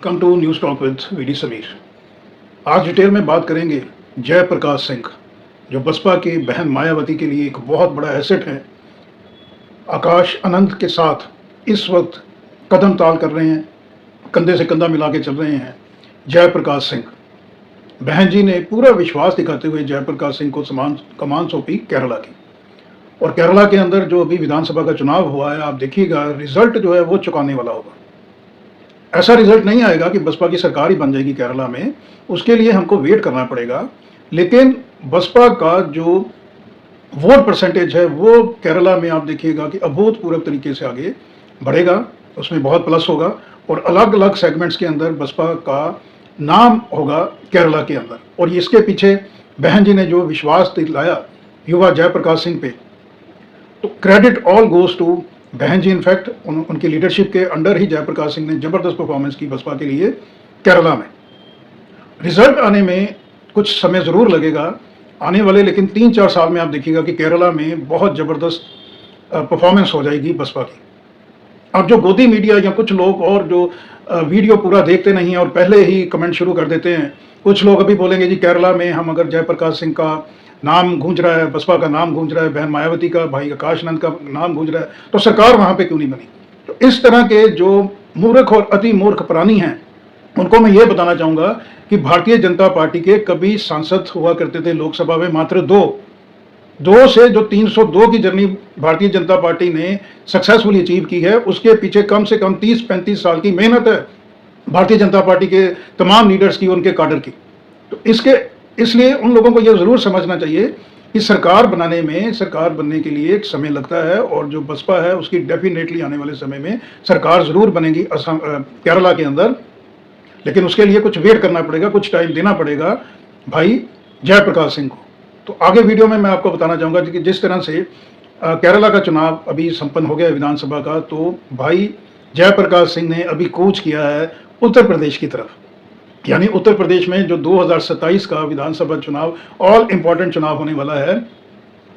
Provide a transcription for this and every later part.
Come to news talk with VD Samir. आज detail में बात करेंगे जयप्रकाश सिंह, जो बसपा की बहन मायावती के लिए एक बहुत बड़ा एसेट है। आकाश आनंद के साथ इस वक्त कदम ताल कर रहे हैं, कंधे से कंधा मिला के चल रहे हैं जयप्रकाश सिंह। बहन जी ने पूरा विश्वास दिखाते हुए जयप्रकाश सिंह को कमान सौंपी केरला की। और केरला के अंदर जो अभी विधानसभा का चुनाव हुआ है, आप देखिएगा रिजल्ट जो है वो चुकाने वाला होगा। ऐसा रिजल्ट नहीं आएगा कि बसपा की सरकार ही बन जाएगी केरला में, उसके लिए हमको वेट करना पड़ेगा। लेकिन बसपा का जो वोट परसेंटेज है वो केरला में आप देखिएगा कि अभूतपूर्व तरीके से आगे बढ़ेगा, उसमें बहुत प्लस होगा। और अलग अलग सेगमेंट्स के अंदर बसपा का नाम होगा केरला के अंदर। और इसके पीछे बहन जी ने जो विश्वास दिलाया युवा जयप्रकाश सिंह पे, तो क्रेडिट ऑल गोज टू बहन जी। इनफैक्ट उनकी लीडरशिप के अंडर ही जयप्रकाश सिंह ने जबरदस्त परफॉर्मेंस की बसपा के लिए केरला में। रिजल्ट आने में कुछ समय जरूर लगेगा आने वाले, लेकिन 3-4 साल में आप देखिएगा कि केरला में बहुत जबरदस्त परफॉर्मेंस हो जाएगी बसपा की। अब जो गोदी मीडिया या कुछ लोग और जो वीडियो पूरा देखते नहीं हैं और पहले ही कमेंट शुरू कर देते हैं, कुछ लोग अभी बोलेंगे जी केरला में हम अगर जयप्रकाश सिंह का नाम गूंज रहा है, बसपा का नाम गूंज रहा है, बहन मायावती का, भाई आकाश आनंद का नाम गूंज रहा है, तो सरकार वहां पे क्यों नहीं बनी। तो इस तरह के जो मूर्ख और अति मूर्ख प्राणी हैं, उनको मैं ये बताना चाहूंगा कि भारतीय जनता पार्टी के कभी सांसद हुआ करते थे लोकसभा में मात्र दो से जो 302 की जर्नी भारतीय जनता पार्टी ने सक्सेसफुली अचीव की है, उसके पीछे कम से कम 30-35 साल की मेहनत है भारतीय जनता पार्टी के तमाम लीडर्स की, उनके काडर की। तो इसलिए उन लोगों को यह जरूर समझना चाहिए कि सरकार बनने के लिए एक समय लगता है, और जो बसपा है उसकी डेफिनेटली आने वाले समय में सरकार जरूर बनेगी केरला के अंदर। लेकिन उसके लिए कुछ वेट करना पड़ेगा, कुछ टाइम देना पड़ेगा भाई जयप्रकाश सिंह को। तो आगे वीडियो में मैं आपको बताना चाहूँगा कि जिस तरह से केरला का चुनाव अभी संपन्न हो गया विधानसभा का, तो भाई जयप्रकाश सिंह ने अभी कूच किया है उत्तर प्रदेश की तरफ। यानी उत्तर प्रदेश में जो 2027 का विधानसभा चुनाव ऑल इम्पॉर्टेंट चुनाव होने वाला है,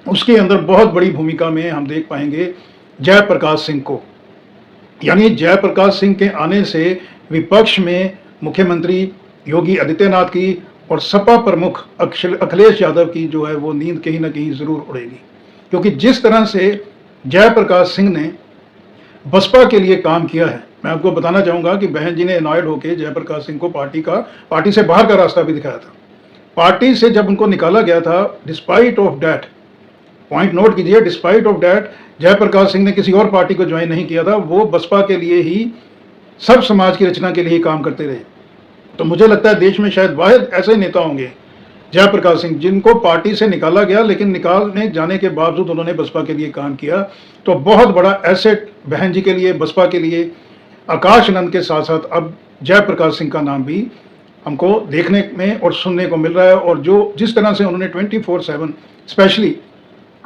उसके अंदर बहुत बड़ी भूमिका में हम देख पाएंगे जयप्रकाश सिंह को। यानी जयप्रकाश सिंह के आने से विपक्ष में मुख्यमंत्री योगी आदित्यनाथ की और सपा प्रमुख अखिलेश यादव की जो है वो नींद कहीं ना कहीं जरूर उड़ेगी। क्योंकि जिस तरह से जयप्रकाश सिंह ने बसपा के लिए काम किया है, मैं आपको बताना चाहूंगा कि बहन जी ने अनॉयड होकर जयप्रकाश सिंह को पार्टी से बाहर का रास्ता भी दिखाया था। पार्टी से जब उनको निकाला गया था, despite of that, point note कीजिए, despite of that Jayaprakash Singh ने किसी और पार्टी को ज्वाइन नहीं किया था, वो बसपा के लिए ही, सब समाज की रचना के लिए ही काम करते रहे। तो मुझे लगता है देश में शायद वाहिद ऐसे नेता होंगे जयप्रकाश सिंह, जिनको पार्टी से निकाला गया, लेकिन निकालने जाने के बावजूद उन्होंने बसपा के लिए काम किया। तो बहुत बड़ा एसेट बहन जी के लिए, बसपा के लिए आकाश आनंद के साथ साथ अब जयप्रकाश सिंह का नाम भी हमको देखने में और सुनने को मिल रहा है। और जिस तरह से उन्होंने 24/7 स्पेशली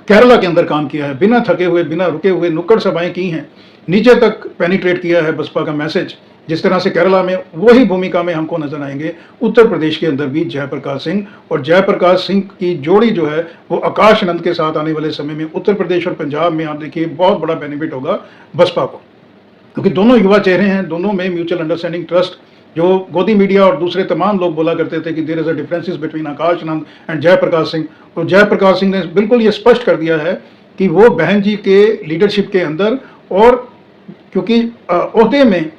केरला के अंदर काम किया है, बिना थके हुए, बिना रुके हुए नुक्कड़ सभाएं की हैं, नीचे तक पेनिट्रेट किया है बसपा का मैसेज, जिस तरह से केरला में वही भूमिका में हमको नजर आएंगे उत्तर प्रदेश के अंदर भी जयप्रकाश सिंह। और जयप्रकाश सिंह की जोड़ी जो है वो आकाश आनंद के साथ आने वाले समय में उत्तर प्रदेश और पंजाब में आप देखिए बहुत बड़ा बेनिफिट होगा बसपा को, क्योंकि दोनों युवा चेहरे हैं, दोनों में म्यूचुअल अंडरस्टैंडिंग, ट्रस्ट। जो गोदी मीडिया और दूसरे तमाम लोग बोला करते थे कि there is a differences between Akash Anand and Jayaprakash Singh, तो जयप्रकाश सिंह ने बिल्कुल ये स्पष्ट कर दिया है कि वो बहन जी के लीडरशिप के अंदर, और क्योंकि ओहदे में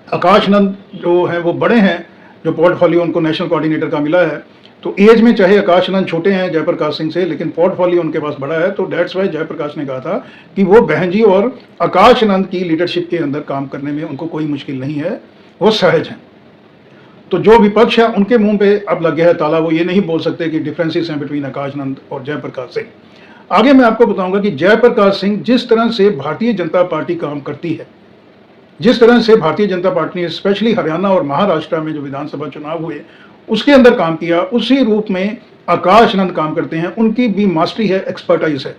आकाश आनंद जो है वो बड़े हैं, जो पोर्टफोलियो उनको नेशनल कोऑर्डिनेटर का मिला है, तो एज में चाहे आकाश आनंद छोटे हैं जयप्रकाश सिंह से, लेकिन पोर्टफोलियो उनके पास बड़ा है। तो डेट्स वाई जयप्रकाश ने कहा था कि वो बहन जी और आकाश आनंद की लीडरशिप के अंदर काम करने में उनको कोई मुश्किल नहीं है, वो सहज हैं। तो जो विपक्ष है उनके मुंह पे अब लग गया है ताला, वो ये नहीं बोल सकते कि डिफरेंसेस हैं बिटवीन आकाश आनंद और जयप्रकाश सिंह। आगे मैं आपको बताऊंगा कि जयप्रकाश सिंह जिस तरह से भारतीय जनता पार्टी काम करती है, जिस तरह से भारतीय जनता पार्टी ने स्पेशली हरियाणा और महाराष्ट्र में जो विधानसभा चुनाव हुए उसके अंदर काम किया, उसी रूप में आकाश आनंद काम करते हैं। उनकी भी मास्टरी है, एक्सपर्टाइज है।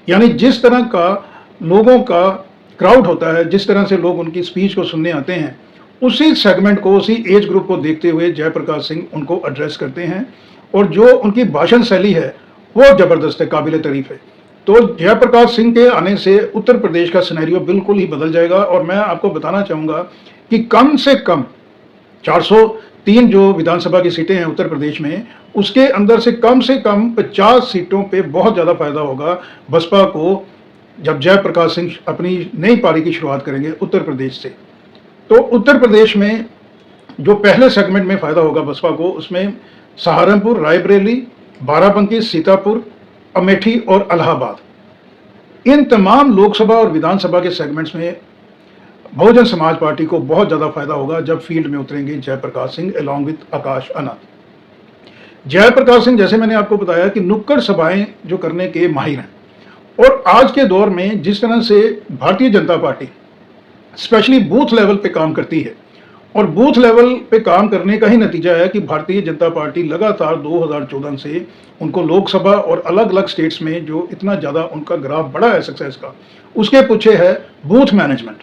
यानी जिस तरह का लोगों का क्राउड होता है, जिस तरह से लोग उनकी स्पीच को सुनने आते हैं, उसी सेगमेंट को, उसी एज ग्रुप को देखते हुए जयप्रकाश सिंह उनको एड्रेस करते हैं। और जो उनकी भाषण शैली है वो जबरदस्त है, काबिल तारीफ है। तो जयप्रकाश सिंह के आने से उत्तर प्रदेश का सिनेरियो बिल्कुल ही बदल जाएगा। और मैं आपको बताना चाहूंगा कि कम से कम 403 जो विधानसभा की सीटें हैं उत्तर प्रदेश में, उसके अंदर से कम 50 सीटों पे बहुत ज़्यादा फायदा होगा बसपा को, जब जयप्रकाश सिंह अपनी नई पारी की शुरुआत करेंगे उत्तर प्रदेश से। तो उत्तर प्रदेश में जो पहले सेगमेंट में फायदा होगा बसपा को, उसमें सहारनपुर, रायबरेली, बाराबंकी, सीतापुर, अमेठी और इलाहाबाद, इन तमाम लोकसभा और विधानसभा के सेगमेंट्स में बहुजन समाज पार्टी को बहुत ज़्यादा फायदा होगा जब फील्ड में उतरेंगे जयप्रकाश सिंह अलॉन्ग विद आकाश आनंद। जयप्रकाश सिंह, जैसे मैंने आपको बताया कि नुक्कड़ सभाएं जो करने के माहिर हैं, और आज के दौर में जिस तरह से Bharatiya Janata party specially booth level पे काम करती है, और बूथ लेवल पे काम करने का ही नतीजा है कि भारतीय जनता पार्टी लगातार 2014 से उनको लोकसभा और अलग अलग स्टेट्स में जो इतना ज़्यादा उनका ग्राफ बढ़ा है सक्सेस का, उसके पीछे है बूथ मैनेजमेंट,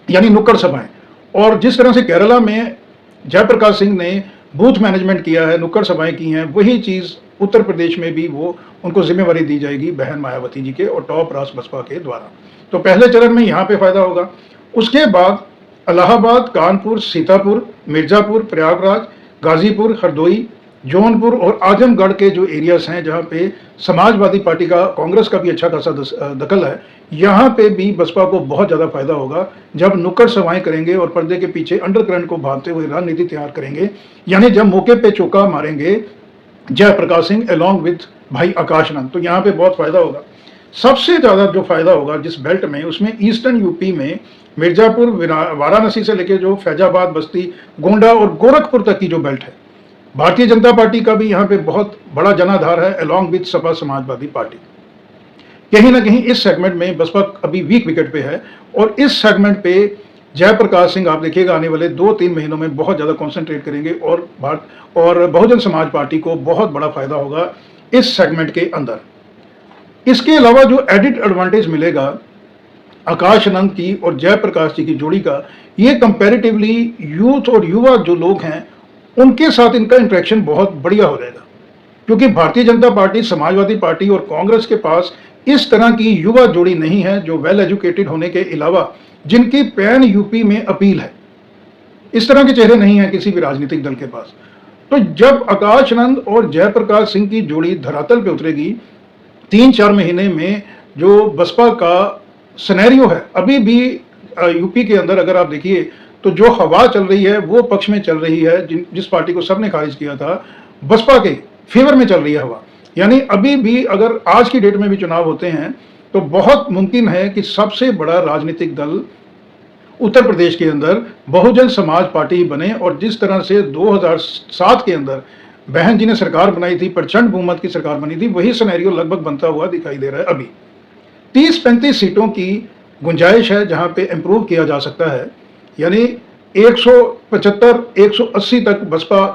यानी नुक्कड़ सभाएं। और जिस तरह से केरला में जयप्रकाश सिंह ने बूथ मैनेजमेंट किया है, नुक्कड़ सभाएं की हैं, वही चीज़ उत्तर प्रदेश में भी वो उनको जिम्मेवारी दी जाएगी बहन मायावती जी के और टॉप रास बसपा के द्वारा। तो पहले चरण में यहाँ पे फायदा होगा। उसके बाद इलाहाबाद, कानपुर, सीतापुर, मिर्जापुर, प्रयागराज, गाजीपुर, हरदोई, जौनपुर और आजमगढ़ के जो एरियाज हैं जहाँ पे समाजवादी पार्टी का, कांग्रेस का भी अच्छा खासा दखल है, यहाँ पे भी बसपा को बहुत ज़्यादा फायदा होगा जब नुक्कड़ सभाएं करेंगे और पर्दे के पीछे अंडरकरंट को भांपते हुए रणनीति तैयार करेंगे, यानी जब मौके पे चौका मारेंगे जयप्रकाश सिंह अलॉन्ग विद भाई आकाश आनंद, तो यहाँ पे बहुत फायदा होगा। सबसे ज़्यादा जो फायदा होगा जिस बेल्ट में, उसमें ईस्टर्न यूपी में मिर्जापुर, वाराणसी से लेकर जो फैजाबाद, बस्ती, गोंडा और गोरखपुर तक की जो बेल्ट है, भारतीय जनता पार्टी का भी यहाँ पे बहुत बड़ा जनाधार है along with Sapa Samajwadi party. कहीं ना कहीं इस सेगमेंट में बसपा अभी वीक विकेट पे है, और इस सेगमेंट पे जयप्रकाश सिंह आप देखिएगा आने वाले 2-3 महीनों में बहुत ज़्यादा कॉन्सेंट्रेट करेंगे, और बहुजन समाज पार्टी को बहुत बड़ा फायदा होगा इस सेगमेंट के अंदर। इसके अलावा जो एडिट एडवांटेज मिलेगा आकाश आनंद की और जयप्रकाश जी की जोड़ी का, ये कंपैरेटिवली यूथ और युवा जो लोग हैं उनके साथ इनका इंटरेक्शन बहुत बढ़िया हो जाएगा, क्योंकि भारतीय जनता पार्टी, समाजवादी पार्टी और कांग्रेस के पास इस तरह की युवा जोड़ी नहीं है जो वेल एजुकेटेड होने के अलावा जिनकी पैन यूपी में अपील है। इस तरह के चेहरे नहीं हैं किसी भी राजनीतिक दल के पास। तो जब आकाश आनंद और जयप्रकाश सिंह की जोड़ी धरातल पे उतरेगी, 3-4 महीने में जो बसपा का सिनेरियो है, अभी भी यूपी के अंदर अगर आप देखिए तो जो हवा चल रही है वो पक्ष में चल रही है, जिस पार्टी को सबने खारिज किया था, बसपा के फेवर में चल रही है हवा। यानी अभी भी अगर आज की डेट में भी चुनाव होते हैं तो बहुत मुमकिन है कि सबसे बड़ा राजनीतिक दल उत्तर प्रदेश के अंदर बहुजन समाज पार्टी ही बने। और जिस तरह से 2007 के अंदर बहन जी ने सरकार बनाई थी, प्रचंड बहुमत की सरकार बनी थी, वही सिनेरियो लगभग बनता हुआ दिखाई दे रहा है। अभी 30-35 सीटों की गुंजाइश है जहां पे इम्प्रूव किया जा सकता है, यानी 175-180 तक बसपा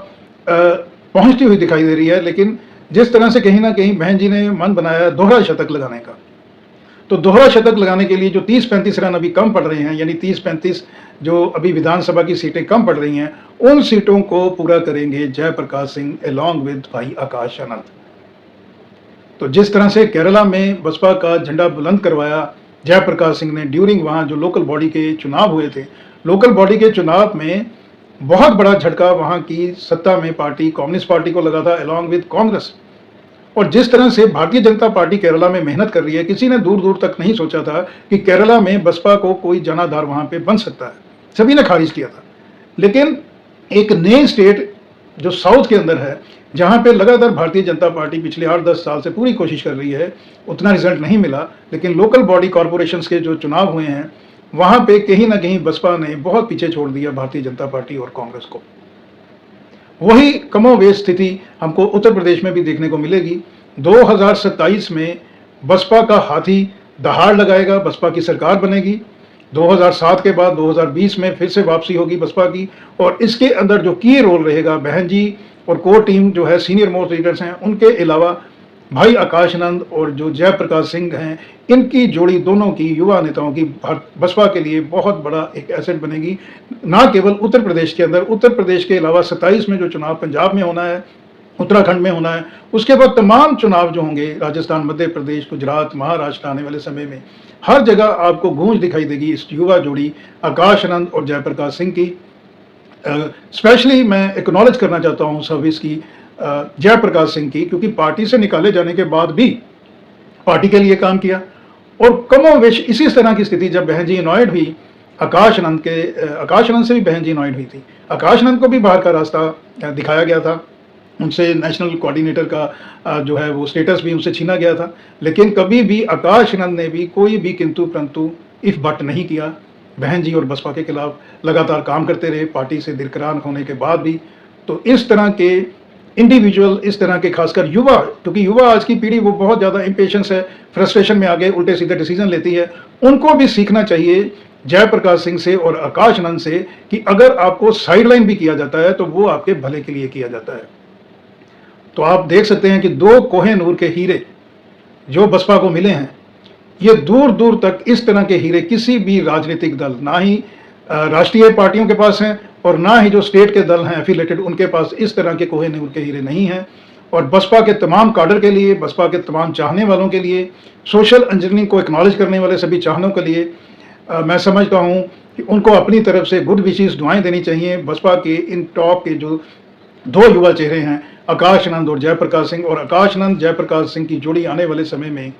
पहुंचती हुई दिखाई दे रही है। लेकिन जिस तरह से कहीं ना कहीं बहन जी ने मन बनाया दोहरा शतक लगाने का, तो दोहरा शतक लगाने के लिए जो 30-35 रन अभी कम पड़ रहे हैं, यानी 30-35 जो अभी विधानसभा की सीटें कम पड़ रही हैं, उन सीटों को पूरा करेंगे जयप्रकाश सिंह अलॉन्ग विद भाई आकाश आनंद। तो जिस तरह से केरला में बसपा का झंडा बुलंद करवाया जयप्रकाश सिंह ने ड्यूरिंग वहाँ जो लोकल बॉडी के चुनाव हुए थे, लोकल बॉडी के चुनाव में बहुत बड़ा झटका वहाँ की सत्ता में पार्टी कम्युनिस्ट पार्टी को लगा था अलॉन्ग विद कांग्रेस। और जिस तरह से भारतीय जनता पार्टी केरला में मेहनत कर रही है, किसी ने दूर दूर तक नहीं सोचा था कि केरला में बसपा को कोई जनाधार वहाँ पे बन सकता है, सभी ने खारिज किया था। लेकिन एक नई स्टेट जो साउथ के अंदर है, जहाँ पे लगातार भारतीय जनता पार्टी पिछले 8-10 साल से पूरी कोशिश कर रही है, उतना रिजल्ट नहीं मिला। लेकिन लोकल बॉडी कॉरपोरेशंस के जो चुनाव हुए हैं, वहाँ पे कहीं ना कहीं बसपा ने बहुत पीछे छोड़ दिया भारतीय जनता पार्टी और कांग्रेस को। वही कमोवेश स्थिति हमको उत्तर प्रदेश में भी देखने को मिलेगी। 2027 में बसपा का हाथी दहाड़ लगाएगा, बसपा की सरकार बनेगी। 2007 के बाद 2020 में फिर से वापसी होगी बसपा की, और इसके अंदर जो की रोल रहेगा बहन जी और कोर टीम जो है, सीनियर मोस्ट लीडर्स हैं, उनके अलावा भाई आकाश आनंद और जो जयप्रकाश सिंह हैं, इनकी जोड़ी दोनों की युवा नेताओं की बसपा के लिए बहुत बड़ा एक एसेट बनेगी। ना केवल उत्तर प्रदेश के अंदर, उत्तर प्रदेश के अलावा 27 में जो चुनाव पंजाब में होना है, उत्तराखंड में होना है, उसके बाद तमाम चुनाव जो होंगे राजस्थान, मध्य प्रदेश, गुजरात, महाराष्ट्र, आने वाले समय में हर जगह आपको गूंज दिखाई देगी इस युवा जोड़ी आकाश आनंद और जयप्रकाश सिंह की। स्पेशली मैं एक्नॉलेज करना चाहता हूँ सर्विस की जयप्रकाश सिंह की, क्योंकि पार्टी से निकाले जाने के बाद भी पार्टी के लिए काम किया। और कमोवेश इसी तरह की स्थिति जब बहन जी इनॉयड हुई आकाश आनंद से भी बहन जी इनॉयड हुई थी। आकाश आनंद को भी बाहर का रास्ता दिखाया गया था, उनसे नेशनल कोऑर्डिनेटर का जो है वो स्टेटस भी उनसे छीना गया था, लेकिन कभी भी आकाश आनंद ने भी कोई भी किंतु परंतु इफ बट नहीं किया। बहन जी और बसपा के खिलाफ लगातार काम करते रहे, पार्टी से दिरकरार होने के बाद भी। तो इस तरह के इंडिविजुअल, इस तरह के खासकर युवा, क्योंकि युवा आज की पीढ़ी वो बहुत ज़्यादा इम्पेशंस है, फ्रस्ट्रेशन में आगे उल्टे सीधे डिसीजन लेती है, उनको भी सीखना चाहिए जयप्रकाश सिंह से और आकाश आनंद से कि अगर आपको साइडलाइन भी किया जाता है तो वो आपके भले के लिए किया जाता है। तो आप देख सकते हैं कि दो कोहे-नूर के हीरे जो बसपा को मिले हैं, ये दूर दूर तक इस तरह के हीरे किसी भी राजनीतिक दल, ना ही राष्ट्रीय पार्टियों के पास हैं और ना ही जो स्टेट के दल हैं एफिलेटेड, उनके पास इस तरह के कोहे-नूर के हीरे नहीं हैं। और बसपा के तमाम काडर के लिए, बसपा के तमाम चाहने वालों के लिए, सोशल इंजीनियरिंग को एक्नॉलेज करने वाले सभी चाहनों के लिए मैं समझता हूँ कि उनको अपनी तरफ से गुड विशेस दुआएं देनी चाहिए। बसपा के इन टॉप के जो दो युवा चेहरे हैं, आकाश आनंद और जयप्रकाश सिंह, और आकाश आनंद जयप्रकाश सिंह की जोड़ी आने वाले समय में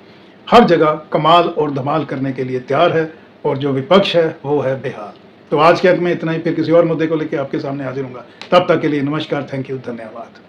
हर जगह कमाल और धमाल करने के लिए तैयार है, और जो विपक्ष है वो है बेहाल। तो आज के अंक में इतना ही, फिर किसी और मुद्दे को लेकर आपके सामने हाजिर होऊंगा। तब तक के लिए नमस्कार, थैंक यू, धन्यवाद।